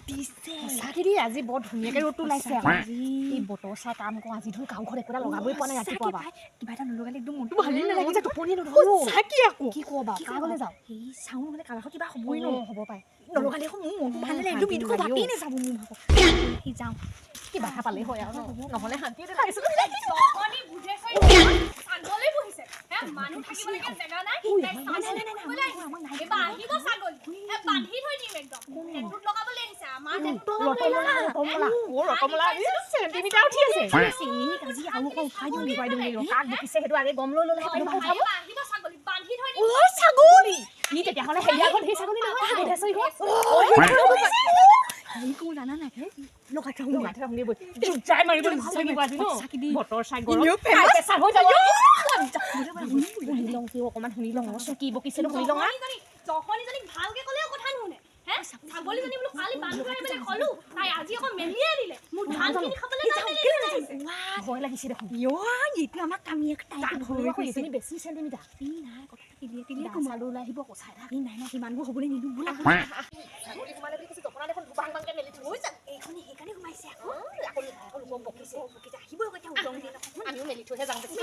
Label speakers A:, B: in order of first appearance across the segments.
A: দিছে
B: সঁচাকে আজি বৰ ধুনীয়াকে ৰ'দটো ওলাইছে আজি এই বতৰ চাই কাম কৰো আজি ধুন গাঁও ঘৰত একোটা লগাবই পোৱা নাই ৰাতিপুৱা
A: কিবা এটা নলগালে একদম মনটো ভালেই
B: মই
A: নালাগে
B: যে টোপনি নধৰো
A: সঁচাকে আকৌ
B: কি ক'বা কাগলে যাওঁ
A: এই চাউন নহ'লে কাৰোবাৰ কিবা হ'বই ন
B: হ'ব পাৰে
A: নলগালে আকৌ মোৰ মনটো ভাল নালাগে একদম এইটো ভাতেই নাযাব মোৰ ভাগত সি যাওঁ
B: কি বাধা পালে হয় আৰু নহ'লে শান্তিয়ে দেখাইছো
C: ছাগলী বহিছে মানুহ থাকিবলৈকে জেগা নাই আহিব ছাগলী বান্ধি থৈ দিম একদম সেইটোত লগাবলৈ আহিছে আমাৰ
B: ৰকমলা চেণ্টিমিটাৰ উঠি আছে
A: আজি আৰু আকৌ উঠাই দিওঁ
B: কাক দেখিছে সেইটো আগে গম লৈ ল'লে
C: আহিব ছাগলী বান্ধি থৈ দিম
A: ছাগলী
B: ই তেতিয়াহ'লে হেৰিয়া ঘৰত সেই ছাগলী নহয় বুধেশ্বৰী ঘৰ
A: হেৰিকো জানা নাই লগাই থওঁ
B: যাই মাৰিবলৈ ভাল লাগিব আজি ন বতৰ চাই গৰম প্ৰেছাৰ হৈ যাব শুনি লওঁ অকণমান শুনি লওঁ কি বকিছেনো শুনি লওঁ
C: জহনীজনীক ভালকে ক'লেও কথা নুশুনে ছাগলীজনী বোলো কালি বান্ধি থৈ পেলাই ক'লো তাই আজি আকৌ মেলিয়ে দিলে মোৰ ধানখিনি খাবলৈ
B: ভয় লাগিছে দেখোন
A: এইটো আমাক কামি
B: এজনী বেছি চেণ্টিমিটাৰ
A: নাই কথা কিলিয়ে
B: চালু ওলাই আহিব কচাই থাক
A: নাই নাই সিমানবোৰ হ'বলৈ নিদিওঁ বোলা
B: ছাগলী সোমালে বুলি কৈছে জপনা দেখোন বাং বাংকে মেলি থৈছে
A: এইখনে সেইকাৰণে সোমাইছে আকৌ
B: লোকক বকিছে
A: আহিব এতিয়া উদং দিয়ে
B: আমিও মেলি থৈহে যাওঁ বেছি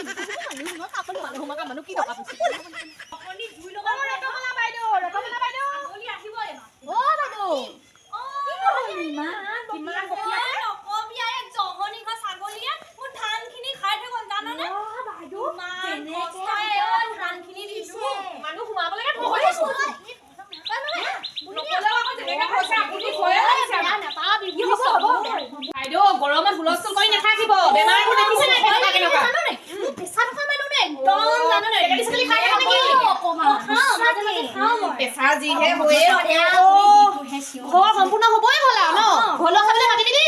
B: মানুহ সোমাকা মানুহ কি টকা পাইছে
C: অকণি জুই লগাব ৰতমলা বাইদেউ ছাগলী আহিব জহনী ঘৰ ছাগলীয়ে মোৰ ধানখিনি খাই থৈ গ'ল জানানে ধানখিনি দিছো
B: মানুহ সোমাবলৈকে বাইদেউ গৰমত হুলস্থুল কৰি নাথাকিব বেমাৰটো দেখিছে নাই কেনেকুৱা
C: প্ৰেছাৰ থকা মানুহ নে একদম জানানে
B: প্ৰেছাৰ যিহে হৈয়ে ঘৰ সম্পূৰ্ণ হ'বই হ'ল আৰু ন ঘৰলৈ খাবলৈ মাতি দিবি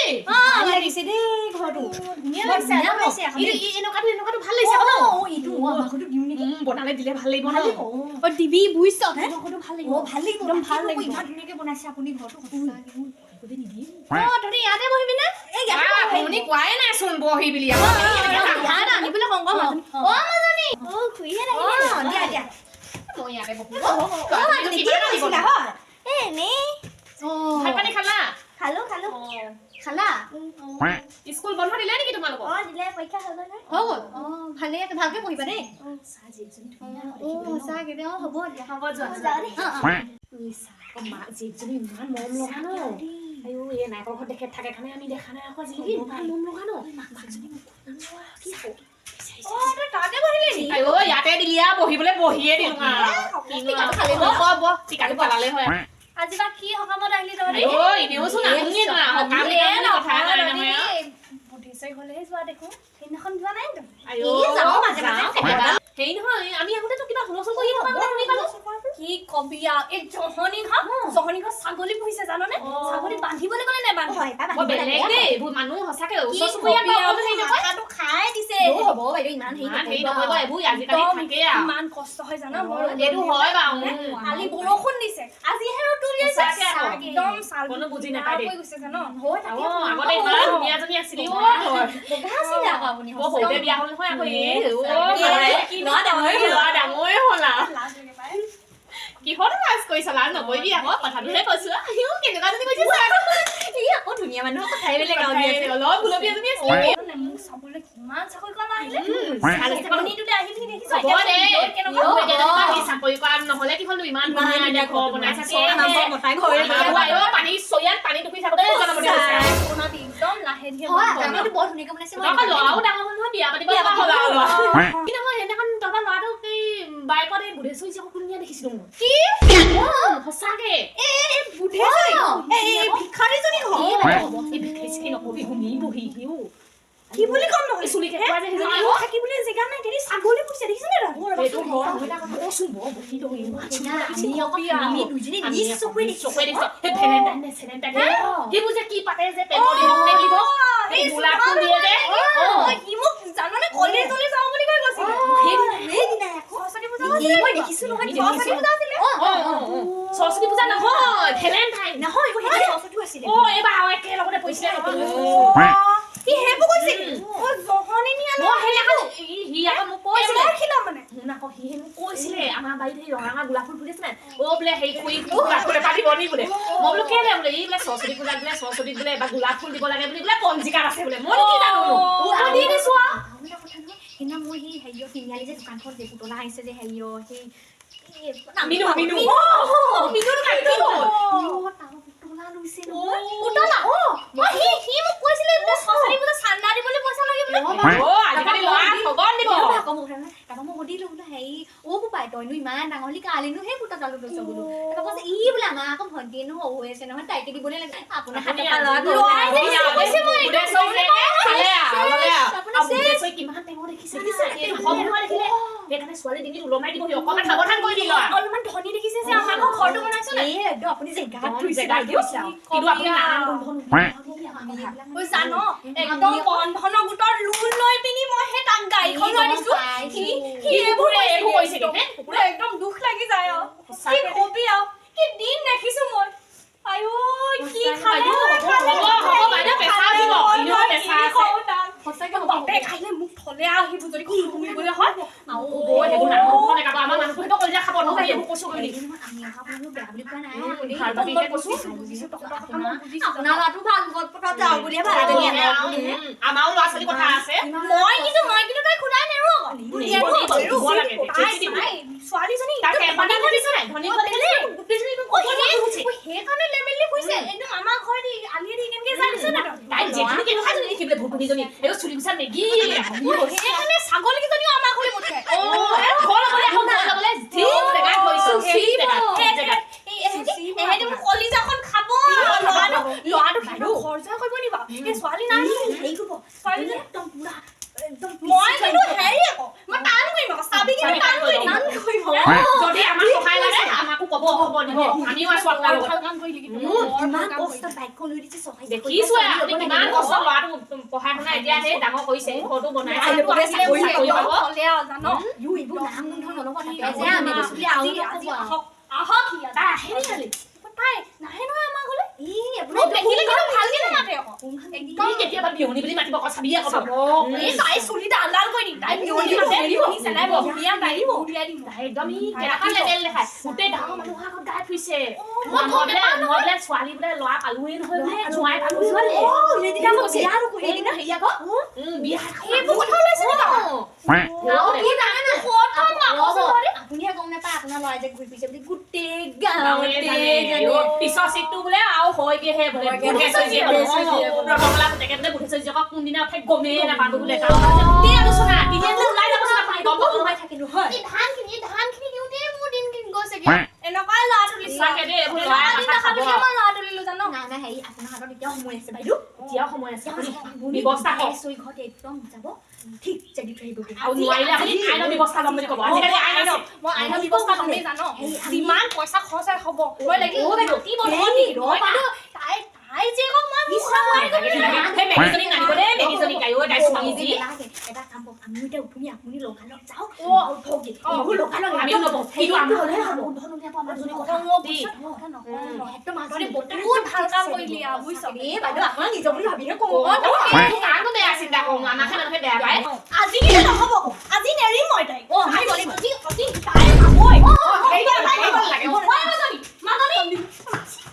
A: লাগিছে দেই ঘৰটো
B: এনেকুৱাটো ভাল লাগিছে ন বনালে দিলে ভাল লাগিব ন
A: দিবি বুজিছ ভাল লাগিব ভাল লাগিব একদম ভাল লাগিব ইমান ধুনীয়াকে বনাইছে আপুনি ঘৰটো
C: ধৰি ইয়াতে বহিবি নে
B: আপুনি কোৱাই নাইচোন বহি বুলি
A: আনিবলৈ কওঁ মাজনী খুৰীয়ে দিয়া
B: মই ইয়াতে বহো ভাত পানী খালা
A: খালা
B: স্কুল বন্ধ দিলে নেকি তোমালোকক
A: দিলে পৰীক্ষা হৈ গ'ল ভালে ভালকে পঢ়িবা দেই সঁচাকে দে হ'ব দিয়া
B: হ'ব যোৱা জীয়েকজনী ইমান মৰম লগা ন আয়ো এই নাইকৰ ঘৰত দেখে থাকে কাৰণে আমি দেখা নাই আকৌ জীয়েক ইমান মৰম লগা ন ইয়াতে দিলি আৰু বহিবলৈ বহিয়ে দিলো টিকাটো পেলালে হয়
C: আজি বা কি সকামত আহিলি তহঁতি
B: এনেওচোন আহোঁগেই
C: বুদ্ধিশ্বৰী হ'লেহে যোৱা দেখোন সেইদিনাখন যোৱা নাই
B: হেৰি নহয় আমি আহোঁতে কিবা হুলস্থুল কৰি থকা শুনি পালো
C: কি কবি এই জহনী ঘৰ ছাগলী পুহিছে জাননে ছাগলী বান্ধিবলৈ গ'লে নেবান্ধে
B: বেলেগ দেই এইবোৰ মানুহ সঁচাকে ওচৰ চুবুৰীয়া
C: খাই দিছে
A: হ'ব বাইদেউ ইমান
B: হেৰি নকৰিব এইবোৰ আজিকালি থাকেই আৰু
C: ইমান কষ্ট হয় জানো
B: এইটো হয় বাৰু
C: কালি বৰষুণ দিছে আজিহে ৰ'দ তুলিছে একদম
B: কোনো বুজি নাপায় দেই
C: গৈছে জানো
B: আগতে ইমান ধুনীয়াজনী আছিলি সৰুতে বিয়া হ'ল নহয় আকৌ ডাঙৰে হ'ল কিহত লাজ কৰিছ লাজ নকৰিবি আকৌ কথাটোহে কৈছো কেনেকুৱা যদি কৈছে
A: আকৌ ধুনীয়া মানুহৰ কথাই বেলেগ
B: অলপ গুলপীয়া এজনী আছিলে
C: মোক চাবলৈ কিমান চাকৰি কৰা আহিলে
B: চাকৰি কৰা নহলে কি হল ইমান ঘৰ বনাইছে পানী চয়াত পানী টুপি থাকোতে
C: একদম লাহে
B: ল'ৰাও ডাঙৰ হ'ল নহয় বিয়া পাতিব কিন্তু মই সেইদিনাখন তহঁতৰ ল'ৰাটোক এই বাইকত এই বুধেশ্বৰী চিকুনীয়া দেখিছিলো মই কি সঁচাকে
A: ভিক্ষাৰীজনী
B: নকবি শুনি বহি
A: কি বুলি কম নহয়
B: চুলি কেইটা যে
A: থাকিবলৈ জেগা নাই তেৰি ছাগলী পুহিছে দেখিছে নে
B: এইটো ঘৰ এটা কথা কৈছো বৰ বহি দহি
A: আমি দুজনী নিজ চকুৱে দেখিছো
B: সেই সেইবোৰ যে কি পাতে যে পেটৰ দিব এই গোলাপটো দিয়ে যে
A: ই মোক জাননে কলে তলে যাওঁ বুলি কৈ গৈছিল সেইদিনা সৰস্বতী পূজা মই দেখিছো নহয় সৰস্বতী পূজা আছিলে
B: সৰস্বতী পূজা নহয় ভেলেণ্টাইন
A: নহয় সৰস্বতী আছিলে
B: এইবাৰ একেলগতে পৰিছিলে
A: কি হেবো কৈছে জহনী নিয়া
B: মই হেৰি আকৌ সি আকৌ মোক কৈছিলে
A: খিলা মানে
B: শুন আকৌ আকৌ সি মোক কৈছিলে আমাৰ বাৰীত সেই ৰঙা গোলাপ ফুল ফুলিছে নাই বোলে সেই কুই গোলাপ ফুল এটা দিব নি বোলে মই বোলো কেলে বোলে এই বোলে সৰস্বতী পূজাত বোলে সৰস্বতীক বোলে এবাৰ গোলাপ ফুল দিব লাগে বুলি বোলে পঞ্জিকাত আছে বোলে মই কি জানো দি দিছো
A: সেইদিনা মই সেই হেৰিয়ৰ তিনিআলি যে দোকানখন যে পুতলা আহিছে যে হেৰিয়ৰ সেই
B: মিনু
A: পুতলা লৈছে পুতলা সি মোক কৈছিলে সৰস্বতী পূজা চান্দা দিবলৈ পইচা লাগে বোলে
B: আজিকালি ল'ৰা ঠগন দিব
A: তাৰপৰা মই সুধিলো বোলো হেৰি পাই তইনো ইমান ডাঙৰ হলি কালিনো সেই পুতলাটো লৈছ বোলো তাৰপৰা কৈছে ই বোলে আমাৰ আকৌ ভণ্টিনো সৰু হৈ আছে নহয় তাইকে দিবলৈ লাগে আপোনাৰ হাতে
B: কিমান টেঙৰ দেখিছে সেইকাৰণে ছোৱালী ডিঙিত ওলমাই দিব অকণমান সাৱধান কৰি দিলো
A: অলপমান ধনী দেখিছে যে আমাৰ ঘৰটো বনাইছো নাই আপুনি জেগাত থৈছে
B: কিন্তু আপুনি
A: জানো একদম বন্ধনৰ গোটৰ লোন লৈ পিনি মই সেই তাক গাড়ীখন লৈ দিছো এইবোৰ কৈছে একদম দুখ লাগি যায় কি কবি কি দিন দেখিছো মই আয়ো কি খাইলে মোক থলে আহিব যদি শুনিবলৈ হয়
B: আমাৰ মানুহটো কলিজা খাব নহয় এইবোৰ কৈছো বুলি
A: আমি অহা মানুহ বেয়া বুলি কোৱা নাই আপোনাৰ ল'ৰাটো ভাল পথত যাওঁ বুলিহে ভাল
B: আমাৰো ল'ৰা ছোৱালী কথা আছে
A: মই কিন্তু তাই খুদাই নেৰো ছোৱালীজনী সেইকাৰণে লেমেলি কৈছে একদম আমাৰ ঘৰত আলিয়ে দি কেনেকে জানিছে না
B: তাই যেখিনি কেনেকুৱা জনী দেখিবলৈ ভুটুনিজনী এইটো চুলি বিচাৰ নেকি
A: সেইকাৰণে ছাগলীকেইজনীও আমাৰ ঘৰলৈ পঠিয়াই কলিজাখন খাব ল'ৰাটো খৰচা কৰিব নিবা ছোৱালী নাই হেৰি কৰিব ছোৱালীজনী একদম পুৰা মই কিন্তু হেৰি আকৌ মই টান কৰিম আকৌ চাবি কিন্তু টান কৰিম
B: যদি আমাক সহায় লাগে আমাকো ক'ব হ'ব দিব আমিও আছো আপোনাৰ লগত
A: কাম কৰি লাগিব ইমান কষ্ট বাইকখন লৈ দিছে সহায়
B: দেখিছো আপুনি কিমান কষ্ট ল'ৰাটো পঢ়াই শুনাই এতিয়া সেই ডাঙৰ কৰিছে ঘৰটো বনাই
A: জানো এইবোৰ নাম গোন্ধ নল'ব যে আমি বস্তুলি আৰু আহক তাই আহে নেকি তাই নাহে নহয় আমাৰ ঘৰলৈ দেখিলে কিন্তু ভালকে নামাতে আকৌ
B: কেতিয়াবা বিয়নী বুলি মাতিব আকৌ চাবি আকৌ
A: তাই চুলিটা আন্দাল কৰি দিম তাই বিয়নী মাতে চেলাই বহিয়া তাই উলিয়াই দিম
B: তাই একদম কেনেকুৱা লেবেল দেখায় গোটেই ডাঙৰ মানুহৰ আগত গাই ফুৰিছে মই বোলে ছোৱালী বোলে ল'ৰা পালোৱেই নহয় বোলে জোঁৱাই পালো
A: আপুনিহে গম নাপায় আপোনাৰ ল'ৰাই যে ঘূৰি ফুৰিছে বুলি গোটেই
B: পিছৰ চিটটো বোলে আৰু হয়গেহে বোলে কোনদিনা উঠাই গমেই নাপালো বোলে আলোচনা ওলাই যাবচোন আপুনি গম পাই থাকিলো হয়
A: ধানখিনি দিওঁতে মোৰ দিন গৈছেগে এনেকুৱাই ল'ৰাটো ল'ৰাটো জানো নাই হেৰি আপোনাৰ হাতত এতিয়াও সময় আছে বাইদেউ
B: এতিয়াও সময় আছে ব্যৱস্থা
A: ঘৰত একদম যাব ঠিক যদি থৈ আহিব
B: আৰু নোৱাৰিলে আপুনি আইনৰ ব্যৱস্থা ল'ম বুলি ক'ব আজিকালি
A: মই আইনৰ ব্যৱস্থা ল'মেই জানো যিমান পইচা খৰচ হয় হ'ব মই লাগিব তাই যে
B: মেগীজনী নানিব দেই মেগীজনী গায়ো গাইছো মাগিজি
A: এটা কাম কৰক আমি এতিয়া উঠুনি আপুনি লগালগ যাওক
B: আমিও ল'ব সেইটো আমাৰ হ'লে হ'ব
A: একদম বহুত ভাল কাম কৰিলি বুজিছ বাইদেউ আপোনাৰ নিজৰ বুলি ভাবিহে ক'ব
B: কামটো বেয়া চিন্তা কৰোঁ আমাকহে মানুহে বেয়া পায়
A: আজি কিন্তু নহ'ব আজি নেৰিম মই তাইক তাই খাবই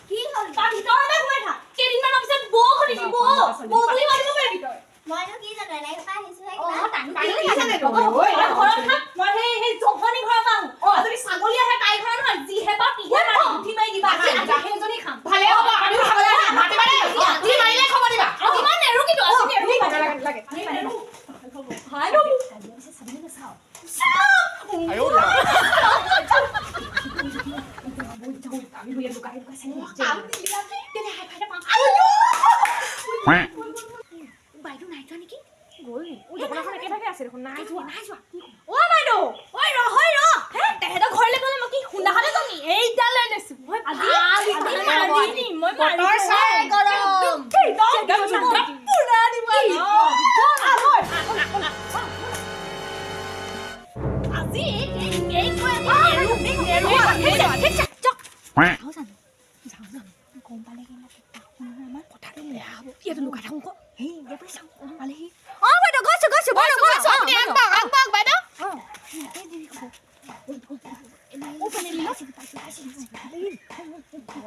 A: কি হ'ল তাৰ ভিতৰতে সোমাই থাক কেইদিনমানৰ পিছত বৌ খুলিবি বৌ বুলি মাতিব পাৰি ভিতৰত মইনো কি জানো এনেকৈ পাই আহিছো মই সেই জহনি ঘৰৰ পৰা আহোঁ যদি ছাগলী আহে তাই ঘৰ নহয় যিহে বা তিহে মাৰি উঠি মাৰি দিবা সেইজনী খাম
B: ভালে হ'ব আমিও খাব লাগে মাতিবা দেই আজি মাৰিলে খবৰ দিবা
A: ইমান নেৰো কিন্তু আজি নেৰো লাগে বাইদেউ নাই যোৱা নেকি
B: গ'ল জপনাখন একেভাগে আছে দেখোন নাই যোৱা
A: বাইদেউ তেহেঁতৰ ঘৰলৈ গ'লে মই কি খুন্দাখাতে যাম নি এইডাল লৈ লৈছো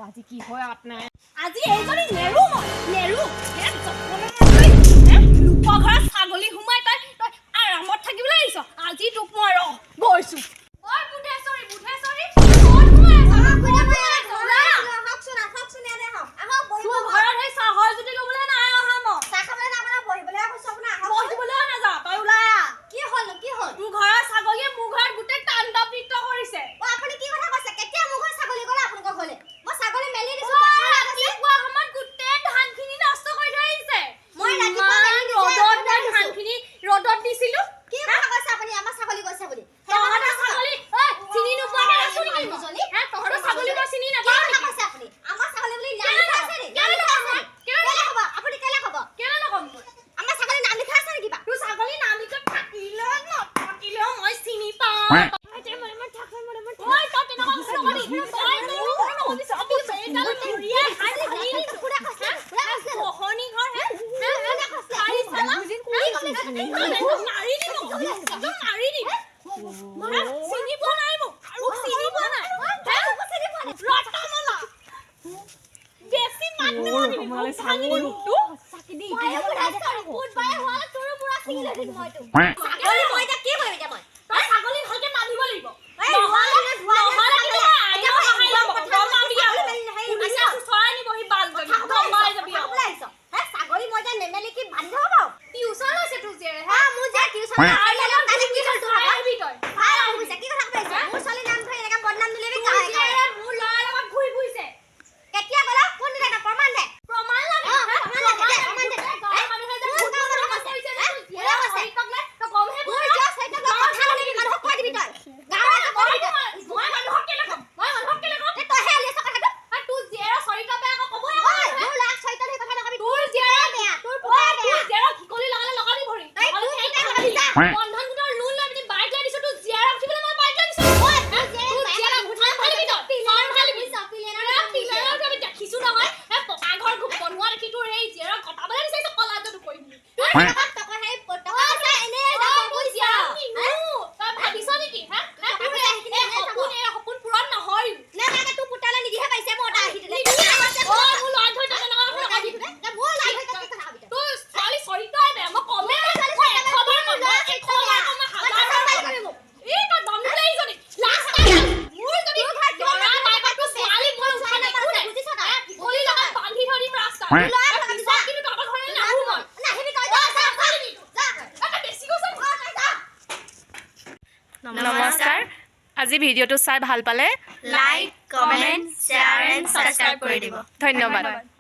B: আজি কি হয় আপোনাৰ
A: আজি এইজনী নেৰু মই নেৰু লোকৰ ঘৰত ছাগলী সোমাই তই আৰামত থাকিবলৈ আহিছ আজি তোক মই গৈছো ঐ বুধেশ্বৰী ঘৰত সেই চাহৰ যদি ল'বলৈ নাই অহা মই বহিবলৈ নাযাওঁ তই ওলাই আহ তোৰ ঘৰৰ ছাগলীয়ে মোৰ ঘৰত গোটেই তাণ্ডৱ নৃত্য কৰিছে ৰাতিপুৱা সময়ত গোটেই ধানখিনি নষ্ট কৰি থৈ আহিছে ধানখিনি ৰ'দত দিছিলো তহঁতৰ ছাগলী ঐ চিনি নোপোৱাকে আছো নেকি তহঁতৰ ছাগলী মই চিনি নাপাওঁ কেলে নকম তোৰ ছাগলী নাম লিখত থাকিলেও নথাকিলেও মই চিনি পাওঁ
D: নমস্কাৰ আজি ভিডিঅ'টো চাই ভাল পালে
E: like, comment, share and subscribe কৰি দিব।
D: ধন্যবাদ।